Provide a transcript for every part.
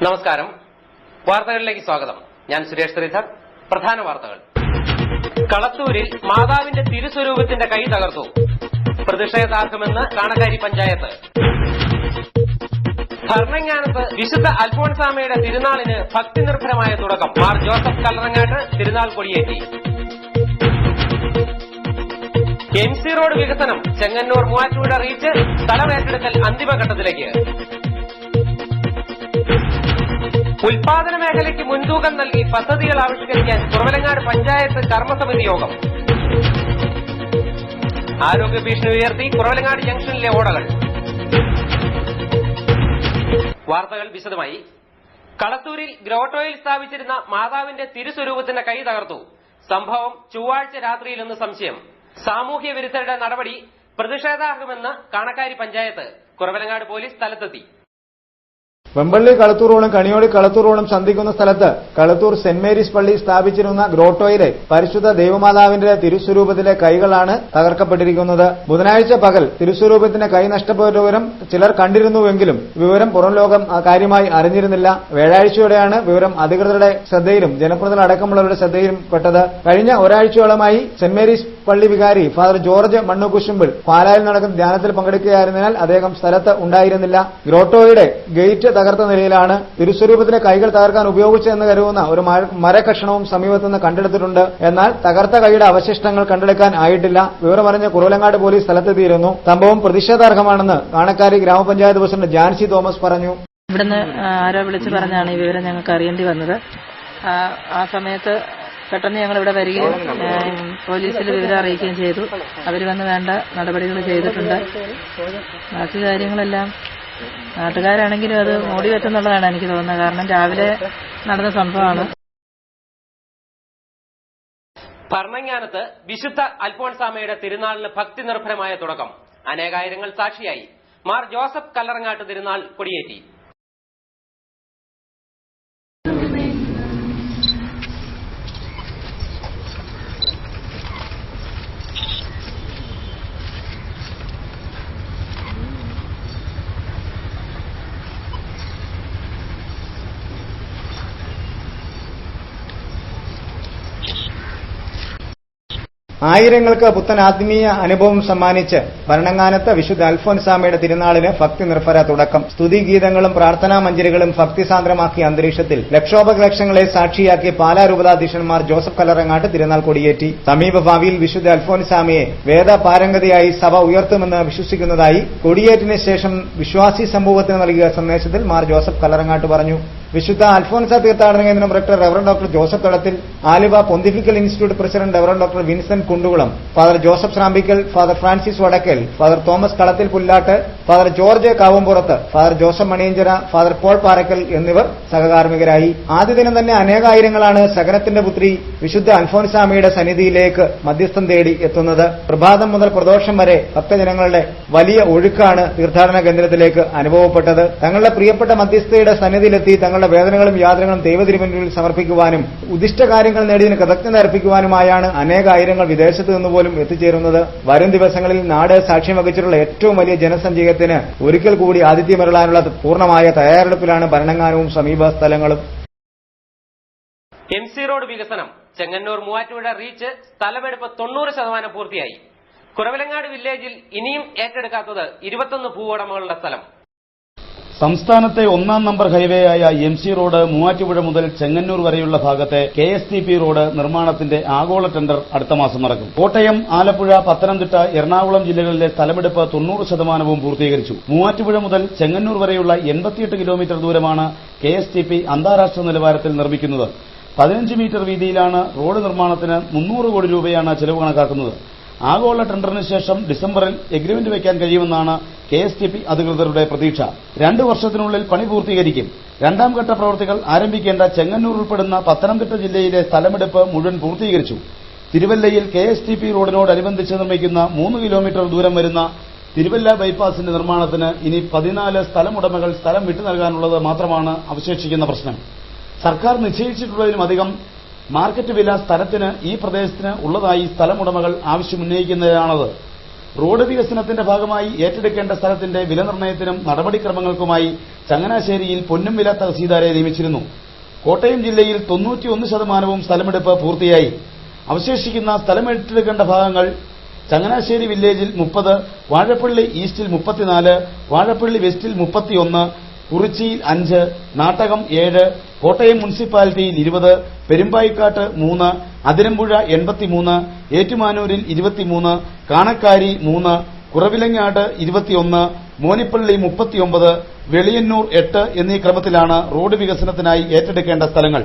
നമസ്കാരം. വാർത്തകളിലേക്ക് സ്വാഗതം. ഞാൻ സുരേഷ് ശ്രീധർ. പ്രധാന വാർത്തകൾ. കളത്തൂരിൽ മാതാവിന്റെ തിരുസ്വരൂപത്തിന്റെ കൈ തകർത്തു. പ്രതിഷേധാർഹമെന്ന് കാണക്കാരി പഞ്ചായത്ത്. ഭരണങ്ങാനത്ത് വിശുദ്ധ അൽഫോൺസാമയുടെ തിരുനാളിന് ഭക്തിനിർഭരമായ തുടക്കം. മാർ ജോസഫ് കല്ലറങ്ങാട്ട് തിരുനാൾ കൊടിയേറ്റി. MC റോഡ് വികസനം. ചെങ്ങന്നൂർ മൂവാറ്റുപുഴ റീച്ച് സ്ഥലമേറ്റെടുക്കൽ അന്തിമഘട്ടത്തിലേക്ക്. ഉൽപാദന മേഖലയ്ക്ക് മുൻതൂക്കം നൽകി പദ്ധതികൾ ആവിഷ്കരിക്കാൻ കുറവലങ്ങാട് പഞ്ചായത്ത് കർമ്മസമിതി യോഗം. ആരോഗ്യ ഭീഷണി ഉയർത്തി കുറവലങ്ങാട് ജംഗ്ഷനിലെ ഓടകൾ. വാർത്തകൾ വിശദമായി. കളത്തൂരിൽ ഗ്രോട്ടോയിൽ സ്ഥാപിച്ചിരുന്ന മാതാവിന്റെ തിരുസ്വരൂപത്തിന്റെ കൈ തകർത്തു. സംഭവം ചൊവ്വാഴ്ച രാത്രിയിലെന്ന് സംശയം. സാമൂഹ്യ വിരുദ്ധരുടെ നടപടി പ്രതിഷേധാർഹമെന്ന് കാണക്കാരി പഞ്ചായത്ത്. കുറവലങ്ങാട് പോലീസ് സ്ഥലത്തെത്തി. വെമ്പള്ളി കളത്തൂറോളം കണിയോടി കളത്തൂറോളം സന്ധിക്കുന്ന സ്ഥലത്ത് കളത്തൂർ സെന്റ് മേരീസ് പള്ളി സ്ഥാപിച്ചിരുന്ന ഗ്രോട്ടോയിലെ പരിശുദ്ധ ദൈവമാതാവിന്റെ തിരുസ്വരൂപത്തിലെ കൈകളാണ് തകർക്കപ്പെട്ടിരിക്കുന്നത്. ബുധനാഴ്ച പകൽ തിരുസ്വരൂപത്തിന്റെ കൈ നഷ്ടപ്പെട്ട വിവരം ചിലർ കണ്ടിരുന്നുവെങ്കിലും വിവരം പുറം ലോകം കാര്യമായി അറിഞ്ഞിരുന്നില്ല. വ്യാഴാഴ്ചയോടെയാണ് വിവരം അധികൃതരുടെ ശ്രദ്ധയിലും ജനപ്രതിനിധികൾ അടക്കമുള്ളവരുടെ ശ്രദ്ധയിലും പെട്ടത്. കഴിഞ്ഞ ഒരാഴ്ചയോളമായി സെന്റ് മേരീസ് പള്ളി വികാരി ഫാദർ ജോർജ് മണ്ണുകുശുമ്പിൾ പാലായിൽ നടക്കുന്ന ധ്യാനത്തിൽ പങ്കെടുക്കുകയായിരുന്നതിനാൽ അദ്ദേഹം സ്ഥലത്ത് ഉണ്ടായിരുന്നില്ല. ഗ്രോട്ടോയുടെ ഗേറ്റ് തകർത്ത നിലയിലാണ്. തിരുസ്വരൂപത്തിലെ കൈകൾ തകർക്കാൻ ഉപയോഗിച്ചതെന്ന് കരുതുന്ന ഒരു മരകഷണവും സമീപത്തുനിന്ന് കണ്ടെടുത്തിട്ടുണ്ട്. എന്നാൽ തകർത്ത കൈയുടെ അവശിഷ്ടങ്ങൾ കണ്ടെടുക്കാൻ ആയിട്ടില്ല. വിവരമറിഞ്ഞ കുറവലങ്ങാട് പോലീസ് സ്ഥലത്തെത്തിയിരുന്നു. സംഭവം പ്രതിഷേധാർഹമാണെന്ന് കാണക്കാരി ഗ്രാമപഞ്ചായത്ത് പ്രസിഡന്റ് ജാൻസി തോമസ് പറഞ്ഞു. ഇവിടുന്ന് ആരോ വിളിച്ചു പറഞ്ഞാണ് ഈ വിവരം ഞങ്ങൾക്ക് അറിയേണ്ടി വന്നത്. ആ സമയത്ത് പെട്ടെന്ന് ഞങ്ങൾ ഇവിടെ വരികയും പോലീസിൽ വിവരം അറിയിക്കുകയും ചെയ്തു. അവർ വന്ന് വേണ്ട നടപടികൾ ചെയ്തിട്ടുണ്ട്. ബാക്കി കാര്യങ്ങളെല്ലാം നാട്ടുകാരാണെങ്കിലും അത് മൂടി വെച്ചെന്നുള്ളതാണ് എനിക്ക് തോന്നുന്നത്. കാരണം രാവിലെ നടന്ന സംഭവമാണ്. ഭരണങ്ങാനത്ത് വിശുദ്ധ അൽഫോൺസാമയുടെ തിരുനാളിന് ഭക്തി നിർഭരമായ തുടക്കം. അനേകായിരങ്ങൾ സാക്ഷിയായി. മാർ ജോസഫ് കല്ലറങ്ങാട്ട് തിരുനാൾ കൊടിയേറ്റി. ആയിരങ്ങൾക്ക് പുത്തൻ ആത്മീയ അനുഭവം സമ്മാനിച്ച് ഭരണങ്ങാനത്ത് വിശുദ്ധ അൽഫോൻസാമയുടെ തിരുനാളിന് ഭക്തി നിർഭര തുടക്കം. സ്തുതിഗീതങ്ങളും പ്രാർത്ഥനാ മഞ്ജരികളും ഭക്തിസാന്ദ്രമാക്കിയ അന്തരീക്ഷത്തിൽ ലക്ഷോപലക്ഷങ്ങളെ സാക്ഷിയാക്കി പാലാ രൂപതാധ്യക്ഷന്മാർ ജോസഫ് കല്ലറങ്ങാട്ട് തിരുനാൾ കൊടിയേറ്റി. സമീപഭാവിയിൽ വിശുദ്ധ അൽഫോൻസാമയെ വേദ പാരംഗതയായി സഭ ഉയർത്തുമെന്ന് വിശ്വസിക്കുന്നതായി കൊടിയേറ്റിന് ശേഷം വിശ്വാസി സമൂഹത്തിന് നൽകിയ സന്ദേശത്തിൽ മാർ ജോസഫ് കല്ലറങ്ങാട്ട് പറഞ്ഞു. വിശുദ്ധ അൽഫോൻസ തീർത്ഥാടന കേന്ദ്രം director reverend doctor Joseph Thadathil, Aluva pontifical institute president reverend doctor Vincent Kundukulam, father Joseph Srampickal, father Francis Vadakkal, father Thomas Kalathil Pullattu, father George Kavumpurath, father Joseph Maniyanchira, father Paul Parackal എന്നിവർ സഹകാർമ്മികരായി. ആദ്യ ദിനം തന്നെ അനേകായിരങ്ങളാണ് സകനത്തിന്റെ പുത്രി വിശുദ്ധ അൽഫോൻസാമയുടെ സന്നിധിയിലേക്ക് മധ്യസ്ഥം തേടി എത്തുന്നത്. പ്രഭാതം മുതൽ പ്രദോഷം വരെ ഭക്തജനങ്ങളുടെ വലിയ ഒഴുക്കാണ് തീർത്ഥാടന കേന്ദ്രത്തിലേക്ക് അനുഭവപ്പെട്ടത്. തങ്ങളുടെ പ്രിയപ്പെട്ട മധ്യസ്ഥയുടെ സന്നിധിയിലെത്തി തങ്ങളുടെ വേദനകളും യാതനകളും ദൈവതിരുമുന്നിൽ സമർപ്പിക്കുവാനും ഉദ്ദിഷ്ടകാര്യങ്ങൾ നേടിയതിന് കൃതജ്ഞത അർപ്പിക്കുവാനുമായാണ് അനേകായിരങ്ങൾ വിദേശത്ത് നിന്നുപോലും എത്തിച്ചേരുന്നത്. വരും ദിവസങ്ങളിൽ നാട് സാക്ഷ്യം വഹിച്ചിട്ടുള്ള ഏറ്റവും വലിയ ജനസഞ്ചയത്തിന് ഒരിക്കൽ കൂടി ആതിഥ്യമരുളാനുള്ള പൂർണ്ണമായ തയ്യാറെടുപ്പിലാണ് ഭരണങ്ങാനവും സമീപ സ്ഥലങ്ങളും. MC റോഡ് വികസനം. ചെങ്ങന്നൂർ മൂവാറ്റുപുഴ റീച്ച് സ്ഥലമെടുപ്പ് 90% പൂർത്തിയായി. കുറവലങ്ങാട് വില്ലേജിൽ ഇനിയും ഏറ്റെടുക്കാത്തത് 21 ഭൂവുടമകളുടെ സ്ഥലം. സംസ്ഥാനത്തെ 1-ാം നമ്പർ ഹൈവേയായ MC റോഡ് മൂവാറ്റുപുഴ മുതൽ ചെങ്ങന്നൂർ വരെയുള്ള ഭാഗത്തെ KSTP റോഡ് നിർമ്മാണത്തിന്റെ ആഗോള ടെൻഡർ അടുത്ത മാസം നടക്കും. കോട്ടയം, ആലപ്പുഴ, പത്തനംതിട്ട, എറണാകുളം ജില്ലകളിലെ സ്ഥലമെടുപ്പ് 90% പൂർത്തീകരിച്ചു. മൂവാറ്റുപുഴ മുതൽ ചെങ്ങന്നൂർ വരെയുള്ള 88 കിലോമീറ്റർ ദൂരമാണ് KSTP അന്താരാഷ്ട്ര നിലവാരത്തിൽ നിർമ്മിക്കുന്നത്. 15 മീറ്റർ വീതിയിലാണ് റോഡ് നിർമ്മാണത്തിന് 300 കോടി രൂപയാണ് ചെലവ് കണക്കാക്കുന്നത്. ആഗോള ടെൻഡറിന് ശേഷം ഡിസംബറിൽ എഗ്രിമെന്റ് വയ്ക്കാൻ കഴിയുമെന്നാണ് KSTP അധികൃതരുടെ പ്രതീക്ഷ. 2 വർഷത്തിനുള്ളിൽ പണി പൂർത്തീകരിക്കും. 2ാം ഘട്ട പ്രവൃത്തികൾ ആരംഭിക്കേണ്ട ചെങ്ങന്നൂർ ഉൾപ്പെടുന്ന പത്തനംതിട്ട ജില്ലയിലെ സ്ഥലമെടുപ്പ് മുഴുവൻ പൂർത്തീകരിച്ചു. തിരുവല്ലയിൽ KSTP റോഡിനോടനുബന്ധിച്ച് നിർമ്മിക്കുന്ന 3 കിലോമീറ്റർ ദൂരം വരുന്ന തിരുവല്ല ബൈപ്പാസിന്റെ നിർമ്മാണത്തിന് ഇനി 14 സ്ഥലമുടമകൾ സ്ഥലം വിട്ടു നൽകാനുള്ളത് മാത്രമാണ് അവശേഷിക്കുന്ന പ്രശ്നം. സർക്കാർ നിശ്ചയിച്ചിട്ടുള്ളതിലുമധികം മാർക്കറ്റ് വില സ്ഥലത്തിന് ഈ പ്രദേശത്തിന് ഉള്ളതായി സ്ഥലമുടമകൾ ആവശ്യമുന്നയിക്കുന്നതാണത്. റോഡ് വികസനത്തിന്റെ ഭാഗമായി ഏറ്റെടുക്കേണ്ട സ്ഥലത്തിന്റെ വില നിർണ്ണയത്തിനും നടപടിക്രമങ്ങൾക്കുമായി ചങ്ങനാശ്ശേരിയിൽ പൊന്നുംവില തഹസീൽദാരെ നിയമിച്ചിരുന്നു. കോട്ടയം ജില്ലയിൽ 91% സ്ഥലമെടുപ്പ് പൂർത്തിയായി. അവശേഷിക്കുന്ന സ്ഥലമേറ്റെടുക്കേണ്ട ഭാഗങ്ങൾ ചങ്ങനാശ്ശേരി വില്ലേജിൽ 30, വാഴപ്പള്ളി ഈസ്റ്റിൽ 34, വാഴപ്പള്ളി വെസ്റ്റിൽ 31, കുറിച്ചിയിൽ 5, നാട്ടകം 7, കോട്ടയം മുനിസിപ്പാലിറ്റിയിൽ 20, പെരുമ്പായിക്കാട്ട് 3, അതിരമ്പുഴ 83, ഏറ്റുമാനൂരിൽ 23, കാണക്കാരി 3, കുറവിലങ്ങാട് 21, മോനിപ്പള്ളി 39, വെളിയന്നൂർ 8 എന്നീ ക്രമത്തിലാണ് റോഡ് വികസനത്തിനായി ഏറ്റെടുക്കേണ്ട സ്ഥലങ്ങൾ.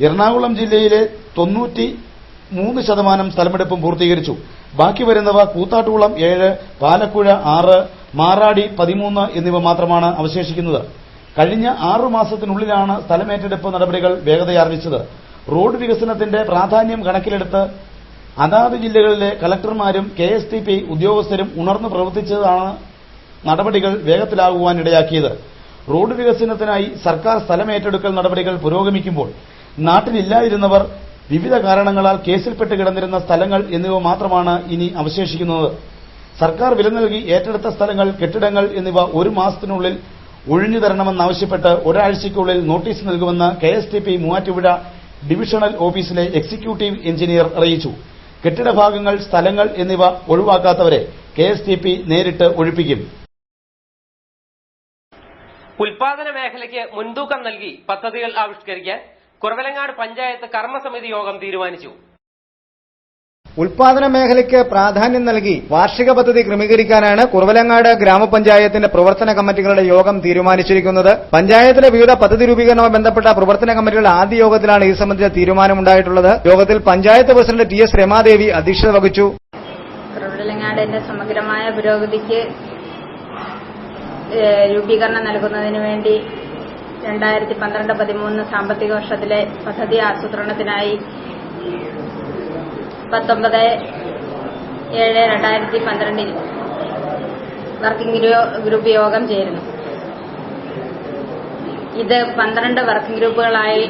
എറണാകുളം ജില്ലയിലെ 93% സ്ഥലമെടുപ്പും പൂർത്തീകരിച്ചു. ബാക്കി വരുന്നവ കൂത്താട്ടുകുളം 7, പാലക്കുഴ 6, മാറാടി 13 എന്നിവ മാത്രമാണ് അവശേഷിക്കുന്നത്. കഴിഞ്ഞ 6 മാസത്തിനുള്ളിലാണ് സ്ഥലമേറ്റെടുപ്പ് നടപടികൾ വേഗതയാർജിച്ചത്. റോഡ് വികസനത്തിന്റെ പ്രാധാന്യം കണക്കിലെടുത്ത് അതാത് ജില്ലകളിലെ കളക്ടർമാരും KSTP ഉദ്യോഗസ്ഥരും ഉണർന്നു പ്രവർത്തിച്ചതാണ് നടപടികൾ വേഗത്തിലാകുവാനിടയാക്കിയത്. റോഡ് വികസനത്തിനായി സർക്കാർ സ്ഥലമേറ്റെടുക്കൽ നടപടികൾ പുരോഗമിക്കുമ്പോൾ നാട്ടിലില്ലാതിരുന്നവർ, വിവിധ കാരണങ്ങളാൽ കേസിൽപ്പെട്ട് കിടന്നിരുന്ന സ്ഥലങ്ങൾ എന്നിവ മാത്രമാണ് ഇനി അവശേഷിക്കുന്നത്. സർക്കാർ വില നൽകി ഏറ്റെടുത്ത സ്ഥലങ്ങൾ, കെട്ടിടങ്ങൾ എന്നിവ 1 മാസത്തിനുള്ളിൽ ഒഴിഞ്ഞു തരണമെന്നാവശ്യപ്പെട്ട് ഒരാഴ്ചയ്ക്കുള്ളിൽ നോട്ടീസ് നൽകുമെന്ന് KSTP മൂവാറ്റുപുഴ ഡിവിഷണൽ ഓഫീസിലെ എക്സിക്യൂട്ടീവ് എഞ്ചിനീയർ അറിയിച്ചു. കെട്ടിട ഭാഗങ്ങൾ, സ്ഥലങ്ങൾ എന്നിവ ഒഴിവാക്കാത്തവരെ KSTP നേരിട്ട് ഒഴിപ്പിക്കും. ഉൽപാദന മേഖലയ്ക്ക് മുൻതൂക്കം നൽകി പദ്ധതികൾ ആവിഷ്കരിക്കാൻ കുറവിലങ്ങാട് പഞ്ചായത്ത് കർമ്മസമിതി യോഗം തീരുമാനിച്ചു. ഉൽപാദന മേഖലയ്ക്ക് പ്രാധാന്യം നൽകി വാർഷിക പദ്ധതി ക്രമീകരിക്കാനാണ് കുറവിലങ്ങാട് ഗ്രാമപഞ്ചായത്തിന്റെ പ്രവർത്തന കമ്മിറ്റികളുടെ യോഗം തീരുമാനിച്ചിരിക്കുന്നത്. പഞ്ചായത്തിലെ വിവിധ പദ്ധതി രൂപീകരണവുമായി ബന്ധപ്പെട്ട പ്രവർത്തന കമ്മിറ്റികളുടെ ആദ്യ യോഗത്തിലാണ് ഈ സംബന്ധിച്ച തീരുമാനമുണ്ടായിട്ടുള്ളത്. യോഗത്തിൽ പഞ്ചായത്ത് പ്രസിഡന്റ് TS രമാദേവി അധ്യക്ഷത വഹിച്ചു. കുറവിലങ്ങാടിന്റെ സമഗ്രമായ പുരോഗതിക്ക് രൂപീകരണം നൽകുന്നതിന് വേണ്ടി 2012-13 സാമ്പത്തിക വർഷത്തിലെ പദ്ധതി ആസൂത്രണത്തിനായി 19/7/2012 വർക്കിംഗ് ഗ്രൂപ്പ് യോഗം ചേരുന്നു. ഇത് 12 വർക്കിംഗ് ഗ്രൂപ്പുകളായി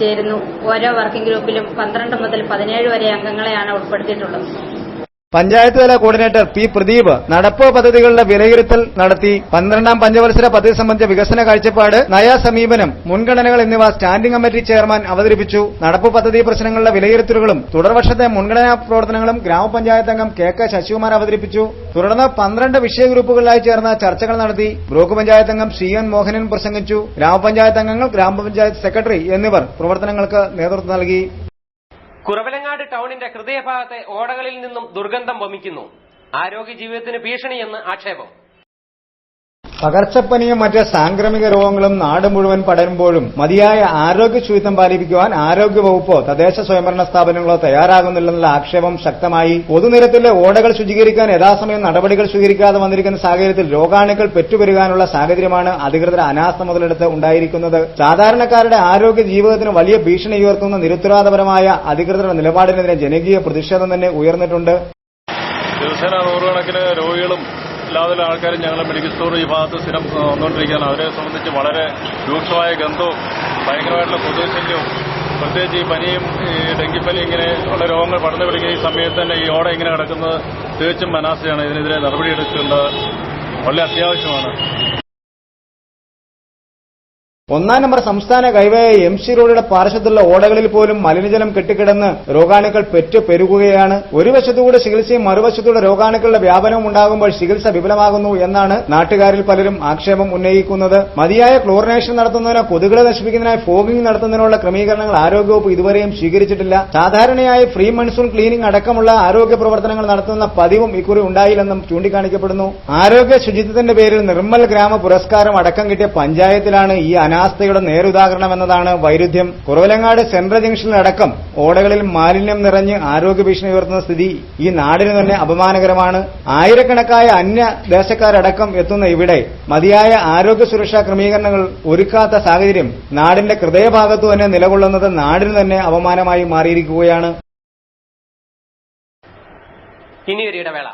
ചേരുന്നു. ഓരോ വർക്കിംഗ് ഗ്രൂപ്പിലും 12 മുതൽ 17 വരെ അംഗങ്ങളെയാണ് ഉൾപ്പെടുത്തിയിട്ടുള്ളത്. പഞ്ചായത്ത് തല കോർഡിനേറ്റർ P. പ്രദീപ് നടപ്പ് പദ്ധതികളുടെ വിലയിരുത്തൽ നടത്തി. 12ാം പഞ്ചവത്സര പദ്ധതി സംബന്ധിച്ച വികസന കാഴ്ചപ്പാട്, നയസമീപനം, മുൻഗണനകൾ എന്നിവ സ്റ്റാൻഡിംഗ് കമ്മിറ്റി ചെയർമാൻ അവതരിപ്പിച്ചു. നടപ്പ് പദ്ധതി പ്രശ്നങ്ങളുടെ വിലയിരുത്തലുകളും തുടർവർഷത്തെ മുൻഗണനാ പ്രവർത്തനങ്ങളും ഗ്രാമപഞ്ചായത്ത് അംഗം KK ശശികുമാർ അവതരിപ്പിച്ചു. തുടർന്ന് 12 വിഷയ ഗ്രൂപ്പുകളിലായി ചേർന്ന് ചർച്ചകൾ നടത്തി. ബ്ലോക്ക് പഞ്ചായത്ത് അംഗം CN മോഹനൻ പ്രസംഗിച്ചു. ഗ്രാമപഞ്ചായത്ത് അംഗങ്ങൾ, ഗ്രാമപഞ്ചായത്ത് സെക്രട്ടറി എന്നിവർ പ്രവർത്തനങ്ങൾക്ക് നേതൃത്വം നൽകി. കുറവിലങ്ങാട് ടൌണിന്റെ ഹൃദയഭാഗത്തെ ഓടകളിൽ നിന്നും ദുർഗന്ധം വമിക്കുന്നു. ആരോഗ്യ ജീവിതത്തിന് ഭീഷണിയെന്ന് ആക്ഷേപം. പകർച്ചപ്പനിയും മറ്റ് സാംക്രമിക രോഗങ്ങളും നാട് മുഴുവൻ പടരുമ്പോഴും മതിയായ ആരോഗ്യ ശുചിത്വം പാലിപ്പിക്കുവാൻ ആരോഗ്യവകുപ്പോ തദ്ദേശ സ്വയംഭരണ സ്ഥാപനങ്ങളോ തയ്യാറാകുന്നില്ലെന്നുള്ള ആക്ഷേപം ശക്തമായി. പൊതുനിരത്തിലെ ഓടകൾ ശുചീകരിക്കാൻ യഥാസമയം നടപടികൾ സ്വീകരിക്കാതെ വന്നിരിക്കുന്ന സാഹചര്യത്തിൽ രോഗാണുക്കൾ പെറ്റുപെരുകാനുള്ള സാഹചര്യമാണ് അധികൃതർ അനാസ്ഥ മുതലെടുത്ത് ഉണ്ടായിരിക്കുന്നത്. സാധാരണക്കാരുടെ ആരോഗ്യ ജീവിതത്തിന് വലിയ ഭീഷണി ഉയർത്തുന്ന നിരുത്തരവാദപരമായ അധികൃതരുടെ നിലപാടിനെതിരെ ജനകീയ പ്രതിഷേധം തന്നെ ഉയർന്നിട്ടുണ്ട്. ദിവസേന നൂറുകണക്കിന് രോഗികളും അല്ലാതെ ആൾക്കാരും ഞങ്ങളുടെ മെഡിക്കൽ സ്റ്റോർ ഈ ഭാഗത്ത് സ്ഥിരം വന്നുകൊണ്ടിരിക്കുകയാണ്. അവരെ സംബന്ധിച്ച് വളരെ രൂക്ഷമായ ഗന്ധവും ഭയങ്കരമായിട്ടുള്ള കൊതുകുശല്യവും, പ്രത്യേകിച്ച് ഈ പനിയും ഈ ഡെങ്കിപ്പനി ഇങ്ങനെ ഉള്ള രോഗങ്ങൾ പടർന്നു പിടിക്കുന്ന ഈ സമയത്ത് തന്നെ ഈ ഓട ഇങ്ങനെ കിടക്കുന്നത് തികച്ചും അനാസ്ഥയാണ്. ഇതിനെതിരെ നടപടിയെടുക്കേണ്ടത് വളരെ അത്യാവശ്യമാണ്. 1-ാം നമ്പർ സംസ്ഥാന ഹൈവേയായ MC റോഡിയുടെ പാർശ്വത്തുള്ള ഓടകളിൽ പോലും മലിനജലം കെട്ടിക്കിടന്ന് രോഗാണുക്കൾ പെരുകുകയാണ്. ഒരു വശത്തുകൂടെ ചികിത്സയും മറുവശത്തൂടെ രോഗാണുക്കളുടെ വ്യാപനവും ഉണ്ടാകുമ്പോൾ ചികിത്സ വിഫലമാകുന്നു എന്നാണ് നാട്ടുകാരിൽ പലരും ആക്ഷേപം ഉന്നയിക്കുന്നത്. മതിയായ ക്ലോറിനേഷൻ നടത്തുന്നതിനോ കൊതുകുകളെ നശിപ്പിക്കുന്നതിനായി ഫോഗിംഗ് നടത്തുന്നതിനുള്ള ക്രമീകരണങ്ങൾ ആരോഗ്യവകുപ്പ് ഇതുവരെയും സ്വീകരിച്ചിട്ടില്ല. സാധാരണയായി ഫ്രീ മൺസൂൺ ക്ലീനിംഗ് അടക്കമുള്ള ആരോഗ്യ പ്രവർത്തനങ്ങൾ നടത്തുന്ന പതിവും ഇക്കുറി ഉണ്ടായില്ലെന്നും ചൂണ്ടിക്കാണിക്കപ്പെടുന്നു. ആരോഗ്യ ശുചിത്വത്തിന്റെ പേരിൽ നിർമ്മൽ ഗ്രാമ പുരസ്കാരം അടക്കം കിട്ടിയ പഞ്ചായത്തിലാണ് ഈ അനാസ്ഥയുടെ നേരുദാഹരണം എന്നതാണ് വൈരുദ്ധ്യം. കുറവിലങ്ങാട് സെൻട്രൽ ജംഗ്ഷനിലടക്കം ഓടകളിൽ മാലിന്യം നിറഞ്ഞ് ആരോഗ്യ ഭീഷണി ഉയർത്തുന്ന സ്ഥിതി ഈ നാടിന് തന്നെ അപമാനകരമാണ്. ആയിരക്കണക്കായ അന്യദേശക്കാരടക്കം എത്തുന്ന ഇവിടെ മതിയായ ആരോഗ്യ സുരക്ഷാ ക്രമീകരണങ്ങൾ ഒരുക്കാത്ത സാഹചര്യം നാടിന്റെ ഹൃദയഭാഗത്തു തന്നെ നിലകൊള്ളുന്നത് നാടിന് തന്നെ അപമാനമായി മാറിയിരിക്കുകയാണ്. ഇനിയൊരു ഇടവേള.